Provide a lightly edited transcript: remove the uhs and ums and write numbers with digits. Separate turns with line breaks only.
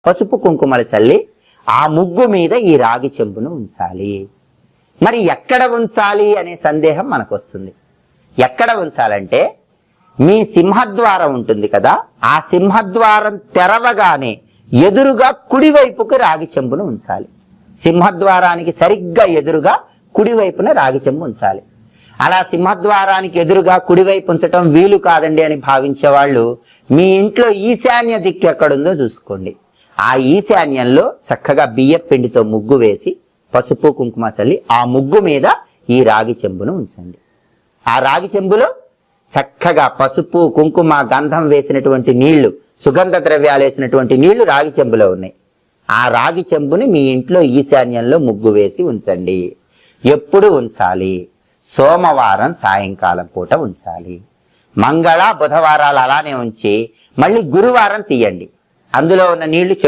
పసుపు కుంకుమలు చల్లి ఆ ముగ్గు మీద ఈ రాగి చెంబును ఉంచాలి. మరి ఎక్కడ ఉంచాలి అనే సందేహం మనకు వస్తుంది. ఎక్కడ ఉంచాలంటే మీ సింహద్వారం ఉంటుంది కదా, ఆ సింహద్వారం తెరవగానే ఎదురుగా కుడివైపుకి రాగి చెంబును ఉంచాలి. సింహద్వారానికి సరిగ్గా ఎదురుగా కుడివైపున రాగి చెంబు ఉంచాలి. అలా సింహద్వారానికి ఎదురుగా కుడివైపు ఉంచటం వీలు కాదండి అని భావించే వాళ్ళు మీ ఇంట్లో ఈశాన్య దిక్కు ఎక్కడుందో చూసుకోండి. ఆ ఈశాన్యంలో చక్కగా బియ్యం పిండితో ముగ్గు వేసి పసుపు కుంకుమ చల్లి ఆ ముగ్గు మీద ఈ రాగి చెంబును ఉంచండి. ఆ రాగి చెంబులో చక్కగా పసుపు కుంకుమ గంధం వేసినటువంటి నీళ్లు, సుగంధ ద్రవ్యాలు వేసినటువంటి నీళ్లు రాగి చెంబులో ఉన్నాయి. ఆ రాగి చెంబుని మీ ఇంట్లో ఈశాన్యంలో ముగ్గు వేసి ఉంచండి. ఎప్పుడు ఉంచాలి? సోమవారం సాయంకాలం పూట ఉంచాలి. మంగళ బుధవారాలు అలానే ఉంచి మళ్ళీ గురువారం తీయండి. అందులో ఉన్న నీళ్లు చెట్టు